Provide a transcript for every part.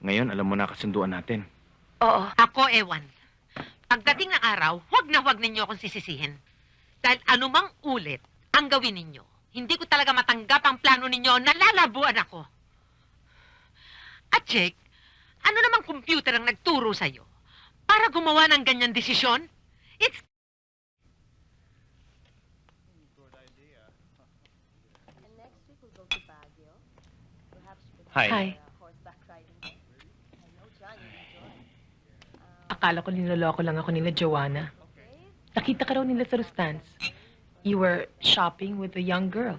Ngayon, alam mo na kasunduan natin. Oo. Ako, ewan. Pagdating ng araw, huwag ninyo akong sisisihin. Dahil anumang ulit ang gawin ninyo, hindi ko talaga matanggap ang plano ninyo na lalabuan ako. At Jake, ano namang computer ang nagturo sa'yo para gumawa ng ganyan desisyon? It's... Hi. Akala ko niloloko lang ako nila Joanna. Nakita ka raw nila sa Rustans. You were shopping with a young girl.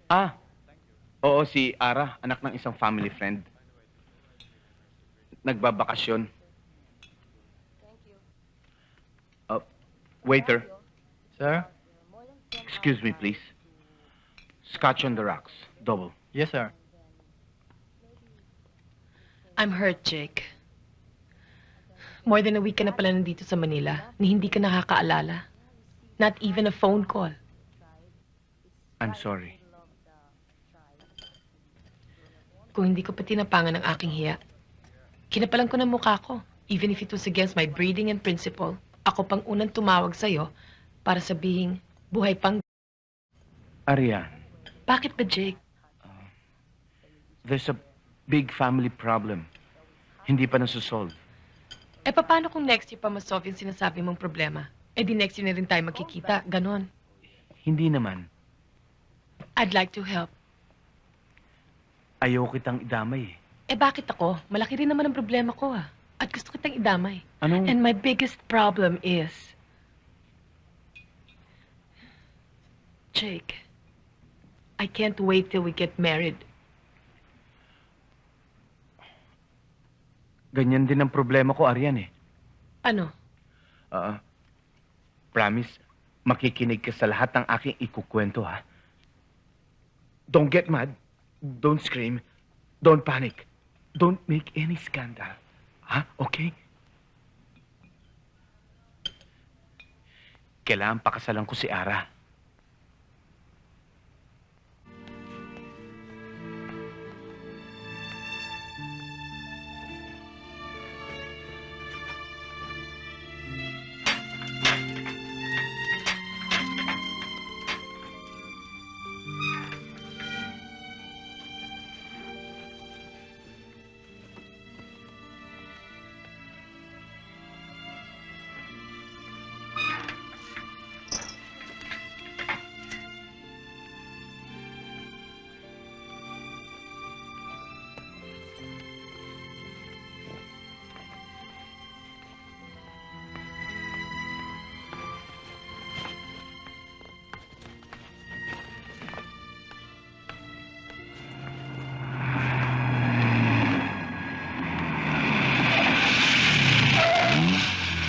Ah, oo, si Ara, anak ng isang family friend. Nagbabakasyon. Waiter. Sir? Excuse me, please. Scotch on the rocks. Double. Yes, sir. I'm hurt, Jake. More than a week ka na pala nandito sa Manila ni hindi ka nakakaalala. Not even a phone call. I'm sorry. Kung hindi ko pa tinapangan ang aking hiya, kinapalan ko ng mukha ko. Even if it was against my breeding and principle, ako pang unang tumawag sa'yo para sabihing buhay pang... Arian, Bakit ba, Jake? there's a big family problem. Hindi pa nasusolve. Eh, paano kung next year pa masolve yung sinasabi mong problema? Eh, di next year na rin tayo magkikita. Ganon. Hindi naman. I'd like to help. Ayaw kitang idamay eh. Eh, bakit ako? Malaki rin naman ang problema ko, ah. At gusto kitang idamay. Anong... And my biggest problem is... Jake, I can't wait till we get married. Ganyan din ang problema ko, Arian eh. Ano? Promise, makikinig ka sa lahat ng aking ikukwento, ha? Don't get mad. Don't scream. Don't panic. Don't make any scandal. Ha? Okay? Kailangan pakasalan ko si Ara.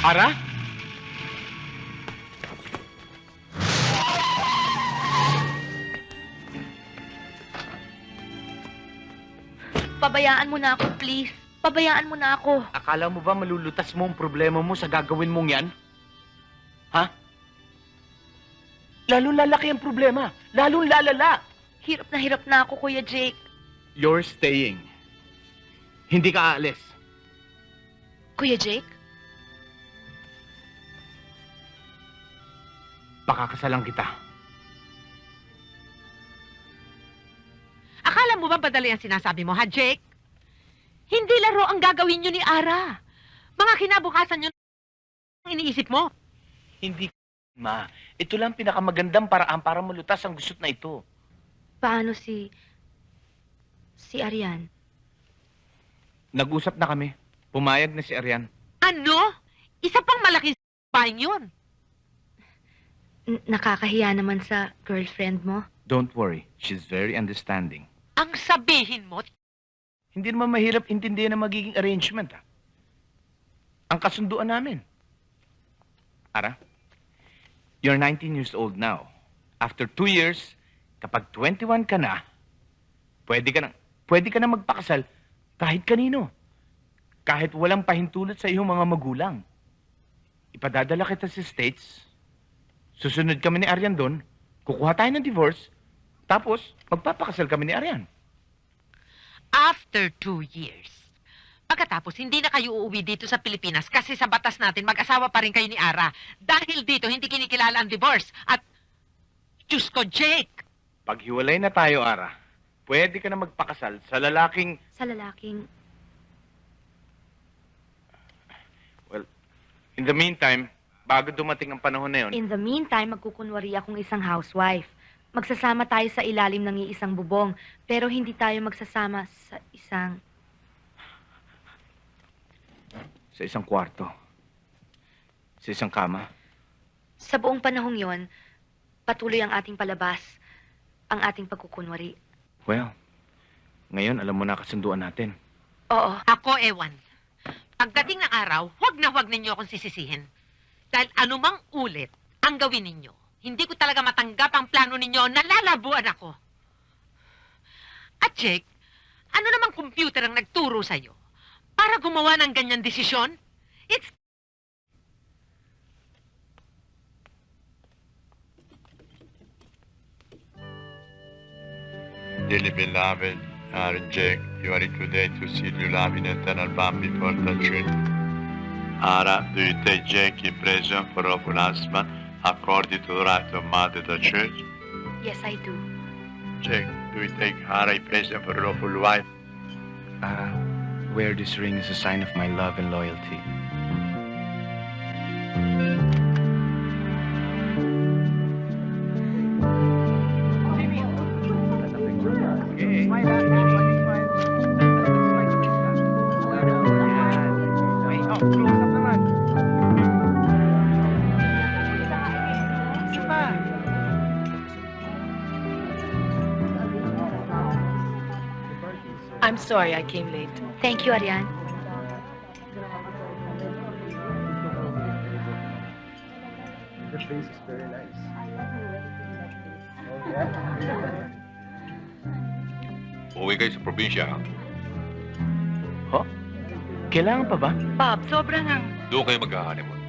Ara? Pabayaan mo na ako, please. Pabayaan mo na ako. Akala mo ba malulutas mo ang problema mo sa gagawin mong yan? Ha? Lalong lalaki ang problema. Lalong lalala. Hirap na ako, Kuya Jake. You're staying. Hindi ka aalis. Kuya Jake? Pakakasalan kita. Akala mo ba madali ang sinasabi mo, ha, Jake? Hindi laro ang gagawin nyo ni Ara. Mga kinabukasan nyo ang iniisip mo. Hindi, ma. Ito lang pinakamagandang paraan para malutas ang gusot na ito. Paano si Arian? Nag-usap na kami. Pumayag na si Arian. Ano? Isa pang malaking s***paing yun. Nakakahiya naman sa girlfriend mo. Don't worry. She's very understanding. Ang sabihin mo, Hindi naman mahirap intindihan ang magiging arrangement, ha? Ang kasunduan namin. Ara, you're 19 years old now. After 2 years, kapag 21 ka na, pwede ka na magpakasal kahit kanino. Kahit walang pahintulot sa iyong mga magulang. Ipadadala kita sa States. Susunod kami ni Arian doon. Kukuha tayo ng divorce. Tapos, magpapakasal kami ni Arian. after 2 years, Pagkatapos, hindi na kayo uuwi dito sa Pilipinas kasi sa batas natin, mag-asawa pa rin kayo ni Ara. Dahil dito, hindi kinikilala ang divorce. At, Diyos ko, Jake! Paghiwalay na tayo, Ara, pwede ka na magpakasal sa lalaking... Sa lalaking... Well, in the meantime, bago dumating ang panahon na yun, In the meantime, magkukunwari akong isang housewife. Magsasama tayo sa ilalim ng iisang bubong, pero hindi tayo magsasama sa isang... sa isang kwarto, sa isang kama. Sa buong panahong yon, patuloy ang ating palabas, ang ating pagkukunwari. Well, ngayon alam mo na kasunduan natin. Oo. Ako, ewan. Pagdating ng araw, huwag na huwag ninyo akong sisisihin. Dahil anumang ulit ang gawin ninyo, hindi ko talaga matanggap ang plano ninyo na lalabuan ako. At Jake, ano namang computer ang nagturo sa'yo para gumawa ng ganyan desisyon? It's... Dearly beloved, Jake, you are today to see your love in eternal bond before the church. Ara, do you take Jake in present for a husband according to the right of mother the church? Yes, I do. Jake, do you take Ara in present for a lawful wife? Ara, wear this ring as a sign of my love and loyalty. I'm sorry I came late. Thank you, Ariane. The face is very nice. Uwi kayo sa probinsya. Ho? Kailangan pa ba? Bob, sobrang ang... Doon kayo mag-honeymoon.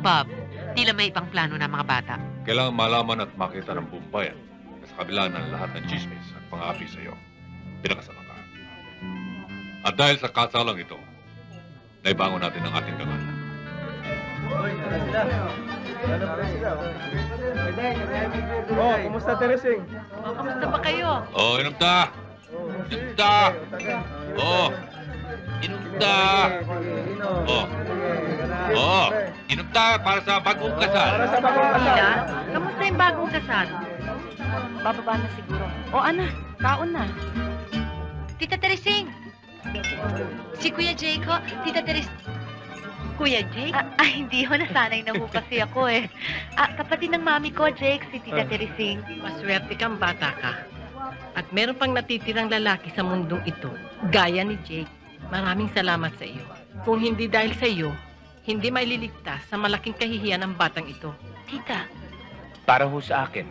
Bob, tila may ibang plano ng mga bata. Kailangan malaman at makita ng buong bayan na sa kabila ng lahat ng chismis at pang-api sa iyo, pinakasama ka. At dahil sa kasalang ito, naibangon natin ang ating dangal. Oh, kumusta, Teresing? Kamusta ba kayo? Oh, inom ta! Inom ta! Oh! Inom ta! Oh! Oh! Inom ta para sa bagong kasal. Mila, kamusta yung bagong kasal? Bababa na siguro. O, Ana, kaon na. Tita Teresing! Si Kuya Jake ho. Tita Teresing. Kuya Jake? Hindi ho. Nasanay na ho kasi ako eh. Kapatid ng mami ko, Jake, si Tita Teresing. Maswerte kang bata ka. At meron pang natitirang lalaki sa mundong ito, gaya ni Jake. Maraming salamat sa iyo. Kung hindi dahil sa iyo, hindi maililigtas sa malaking kahihiyan ng batang ito. Tita, Para ho sa akin,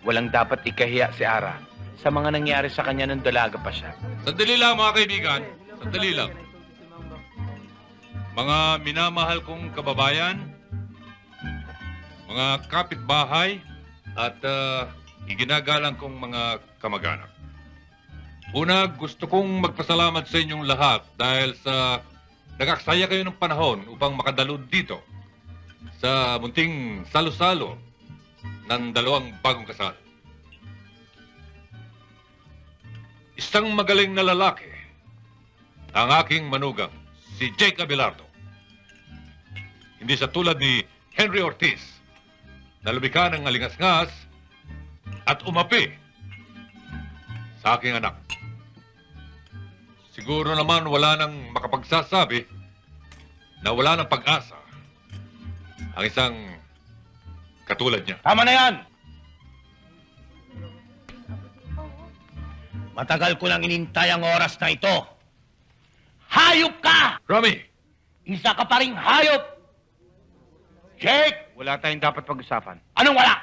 walang dapat ikahiya si Ara sa mga nangyari sa kanya nung dalaga pa siya. Sandali lang mga kaibigan. Sandali lang. Mga minamahal kong kababayan, mga kapitbahay, at iginagalang kong mga kamag-anak. Una, gusto kong magpasalamat sa inyong lahat dahil sa nagaksaya kayo ng panahon upang makadalo dito sa munting salo-salo ng dalawang bagong kasal. Isang magaling na lalaki, ang aking manugang, si Jake Abelardo. Hindi sa tulad ni Henry Ortiz, na lumikha ng alingas-ngas at umapi sa aking anak. Siguro naman wala nang makapagsasabi na wala nang pag-asa ang isang katulad niya. Tama na yan! Matagal ko lang inintay ang oras na ito. Hayop ka! Romy! Isa ka pa ring hayop! Jake! Wala tayong dapat pag-usapan. Anong wala?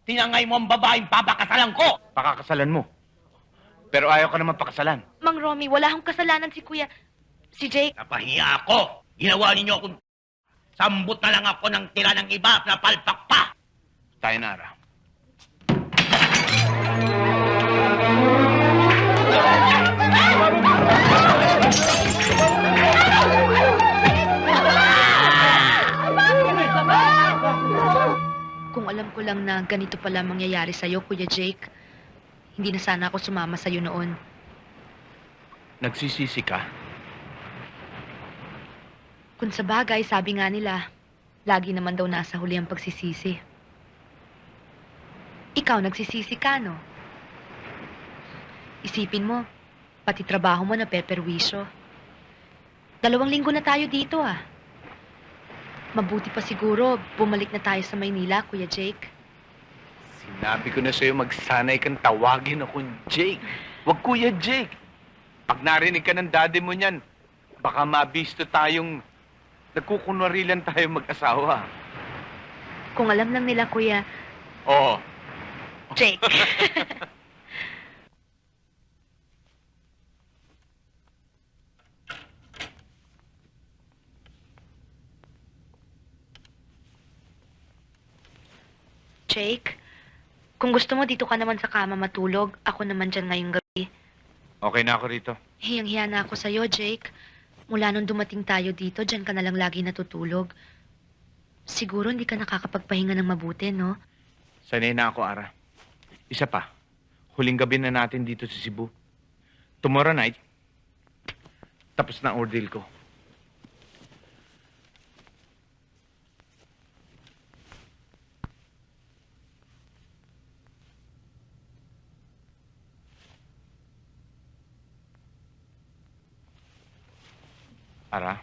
Tinangay mo ang babaeng papakasalan ko! Pakakasalan mo. Pero ayaw ka naman pakasalan. Mang Romy, wala akong kasalanan si Kuya... Si Jake. Napahiya ako! Ginawa ninyo akong... Sambot na lang ako ng tira ng iba na palpak pa! Tayo na, Ara. ko lang na ganito pala mangyayari sa'yo, Kuya Jake. Hindi na sana ako sumama sa'yo noon. Nagsisisi ka? Kung sa bagay, sabi nga nila, lagi naman daw nasa huli ang pagsisisi. Ikaw, nagsisisi ka, no? Isipin mo, pati trabaho mo na peperwisyo. 2 linggo na tayo dito, ah. Mabuti pa siguro, bumalik na tayo sa Maynila, Kuya Jake. Sinabi ko na sa'yo, magsanay kang tawagin akong Jake. Wag Kuya Jake. Pag narinig ka ng daddy mo niyan, baka mabisto tayong nagkukunwari lang tayo mag-asawa. Kung alam lang nila, Kuya Oo. Jake. Jake, kung gusto mo, dito ka naman sa kama matulog. Ako naman dyan ngayong gabi. Okay na ako rito. Hiyang-hiya na ako sa'yo, Jake. Mula nung dumating tayo dito, dyan ka na lang lagi natutulog. Siguro hindi ka nakakapagpahinga ng mabuti, no? Sanay na ako, Ara. Isa pa, huling gabi na natin dito sa Cebu. Tomorrow night, tapos na ordeal ko. Ara,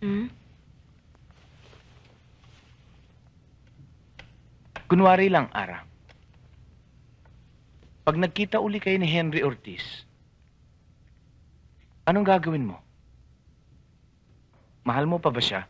Hmm? kunwari lang, Ara. Pag nagkita uli kayo ni Henry Ortiz, anong gagawin mo? Mahal mo pa ba siya?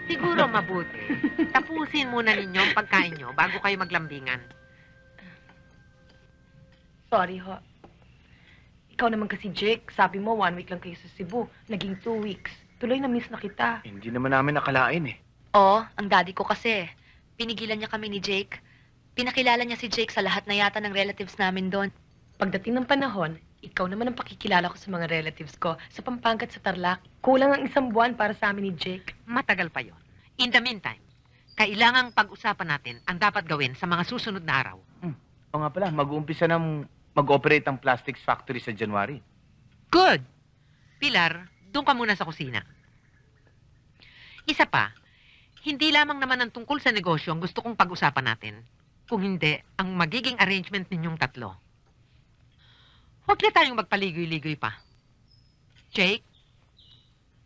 Siguro mabuti. Tapusin muna ninyo ang pagkain nyo bago kayo maglambingan. Sorry, ho. Ikaw naman kasi, Jake. Sabi mo, 1 week lang kayo sa Cebu. Naging 2 weeks. Tuloy na miss na kita. Hindi naman namin nakalain eh. Oo, ang daddy ko kasi. Pinigilan niya kami ni Jake. Pinakilala niya si Jake sa lahat na yata ng relatives namin doon. Pagdating ng panahon, ikaw naman ang pakikilala ko sa mga relatives ko sa Pampanga at sa Tarlac. Kulang ang 1 buwan para sa amin ni Jake. Matagal pa yon. In the meantime, kailangang pag-usapan natin ang dapat gawin sa mga susunod na araw. O nga pala, mag-uumpisa ng mag-operate ang plastics factory sa January. Good! Pilar, doon ka muna sa kusina. Isa pa, hindi lamang naman ang tungkol sa negosyo ang gusto kong pag-usapan natin. Kung hindi, ang magiging arrangement ninyong 3. Huwag na tayong magpaligoy-ligoy pa. Jake?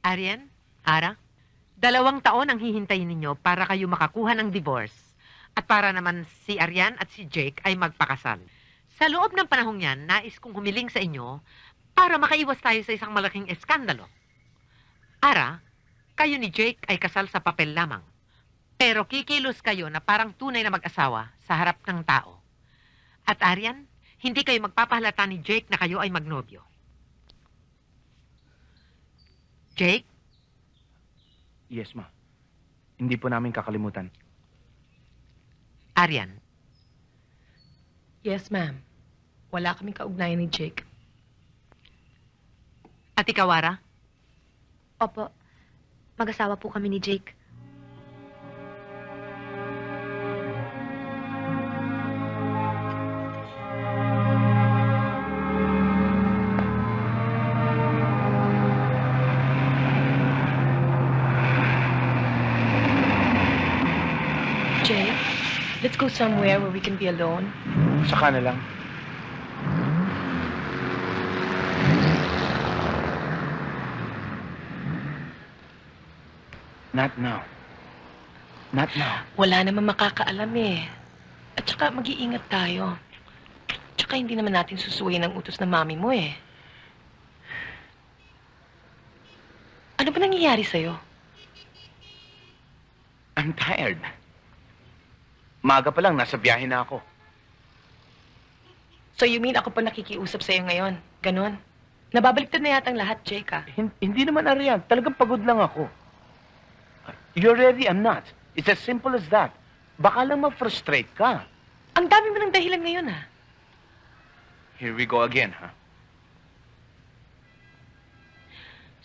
Arian? Ara? 2 taon ang hihintayin ninyo para kayo makakuha ng divorce at para naman si Arian at si Jake ay magpakasal. Sa loob ng panahong yan, nais kong humiling sa inyo para makaiwas tayo sa isang malaking eskandalo. Ara, kayo ni Jake ay kasal sa papel lamang. Pero kikilos kayo na parang tunay na mag-asawa sa harap ng tao. At Arian, hindi kayo magpapahalata ni Jake na kayo ay magnobyo. Jake? Yes, ma. Hindi po namin kakalimutan. Arian? Yes, ma'am. Wala kaming kaugnayan ni Jake. At ikaw, Ara? Opo, mag-asawa po kami ni Jake. Jake, let's go somewhere where we can be alone. Saka na lang. Not now. Not now. Wala naman makakaalam eh. At saka mag-iingat tayo. Tsaka hindi naman natin susuwayin ang utos ng mami mo eh. Ano ba nangyayari sa'yo? I'm tired. Maga pa lang, nasa biyahe na ako. So you mean ako pa nakikiusap sa'yo ngayon? Ganon? Nababaliktad na yata ang lahat, Jake, ah. Hindi naman, Arian. Talagang pagod lang ako. You're ready, I'm not. It's as simple as that. Baka lang ma-frustrate ka. Ang dami mo ng dahilan ngayon, ah. Here we go again, ha?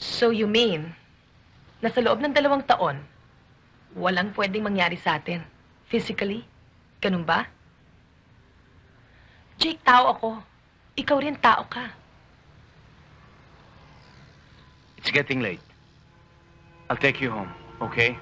So you mean, na sa loob ng 2 taon, walang pwedeng mangyari sa atin? Physically? Ganun ba? Jake, tao ako. Ikaw rin tao ka. It's getting late. I'll take you home, okay?